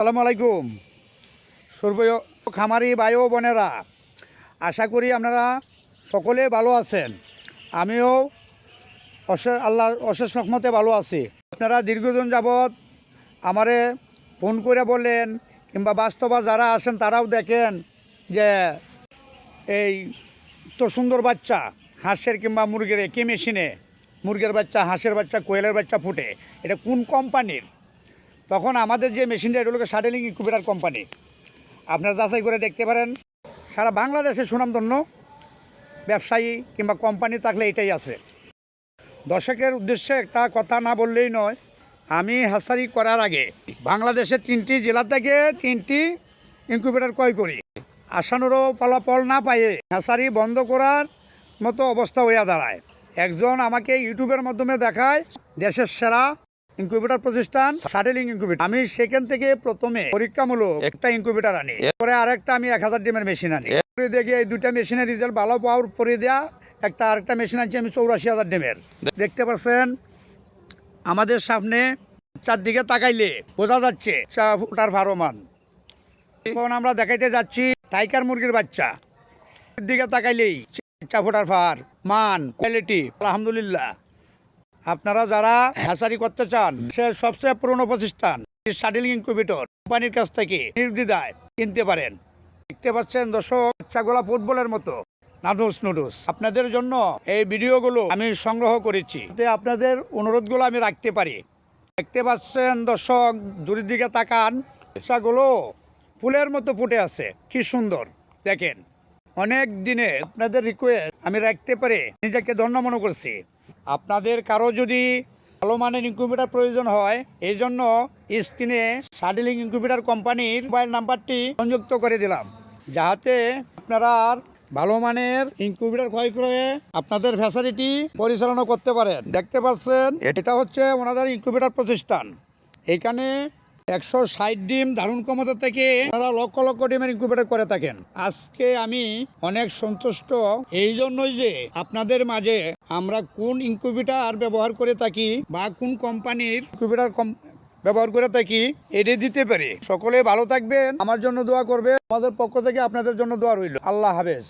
আসসালামু আলাইকুম সর্বীয় খামারি ভাই ও বোনেরা, আশা করি আপনারা সকলে ভালো আছেন। আমিও আল্লাহর অশেষ রহমতে ভালো আছি। আপনারা দীর্ঘদিন যাবৎ আমারে ফোন করে বলেন কিংবা বাস্তবা যারা আসেন তারাও দেখেন যে এই তো সুন্দর বাচ্চা হাঁসের কিংবা মুরগির একই মেশিনে মুরগির বাচ্চা, হাঁসের বাচ্চা, কোয়েলের বাচ্চা ফুটে, এটা কোন কোম্পানির? তখন আমাদের যে মেশিনটা এটা হলো শাটেলিং ইনকিউবেটর কোম্পানি। আপনারা যাচাই করে দেখতে পারেন। সারা বাংলাদেশে সুনামধন্য ব্যবসায়ী কিংবা কোম্পানি থাকলে এটাই আছে। দর্শকের উদ্দেশ্যে একটা কথা না বললেই নয়, আমি হ্যাচারি করার আগে বাংলাদেশের 3টি জেলা থেকে 3টি ইনকিউবেটর ক্রয় করি। আশানুরূপ ফলাফল না পাইয়ে হ্যাচারি বন্ধ করার মতো অবস্থা হইয়া দাঁড়ায়। একজন আমাকে ইউটিউবের মাধ্যমে দেখায় দেশের সেরা ইনকিউবেটর প্রতিষ্ঠান শাটেলিং ইনকিউবেটর। আমি সেখান থেকে প্রথমে পরীক্ষামূলক একটা ইনকিউবেটর আনি, এরপরে আরেকটা আমি 1000 ডিমের মেশিন আনি। দেখি এই দুইটা মেশিনের রেজাল্ট ভালো পাওয়ার পরে দেওয়া আরেকটা মেশিন আনছি আমি 84,000 ডিমের। দেখতে পাচ্ছেন আমাদের সামনে চারদিকে তাকাইলে বোঝা যাচ্ছে ওটার ভারমান। এখন আমরা দেখাইতে যাচ্ছি টাইগার মুরগির বাচ্চা। দিকে তাকাইলেই ফুটার ফার মান কোয়ালিটি আলহামদুলিল্লাহ। আপনারা যারা হ্যাচারি করতে চান, সে সবচেয়ে পুরনো প্রতিষ্ঠান শাটেলিং ইনকিউবেটর কোম্পানির কাছ থেকে নির্দ্বিধায় কিনতে পারেন। দেখতে পাচ্ছেন দর্শক, বাচ্চাগুলা ফুটবলের মতো নুডুস। আপনাদের জন্য এই ভিডিওগুলো আমি সংগ্রহ করেছি, আপনাদের অনুরোধগুলো আমি রাখতে পারি। দেখতে পাচ্ছেন দর্শক, দূরের দিকে তাকান, বাচ্চাগুলো ফুলের মতো ফুটে আছে, কি সুন্দর দেখেন। অনেক দিনে আপনাদের রিকোয়েস্ট আমি রাখতে পারে নিজেকে ধন্য মনে করছি। আপনাদের কারো যদি ভালো মানের ইনকিউবেটর প্রয়োজন হয়, এই জন্য স্ক্রিনে শাটেলিং ইনকিউবেটর কোম্পানির মোবাইল নাম্বারটি সংযুক্ত করে দিলাম, যাতে আপনারা ভালো মানের ইনকিউবেটর ক্রয় করে আপনাদের ফ্যাসিলিটি পরিচালনা করতে পারেন। দেখতে পাচ্ছেন এটা হচ্ছে ওনাদের ইনকিউবেটর প্রতিষ্ঠান। এখানে 160 ডিম ধারণ ক্ষমতা থেকে ওনারা লক্ষ লক্ষ ডিমের ইনকিউবেটর করে থাকেন। আজকে আমি অনেক সন্তুষ্ট এই জন্যই যে আপনাদের মাঝে আমরা কোন ইনকিউবেটর ব্যবহার করে থাকি বা কোন কোম্পানির ইনকিউবেটর ব্যবহার করে থাকি এটা দিতে পারি। সকলে ভালো থাকবেন, আমার জন্য দোয়া করবে। আমাদের পক্ষ থেকে আপনাদের জন্য দোয়া রইল। আল্লাহ হাফেজ।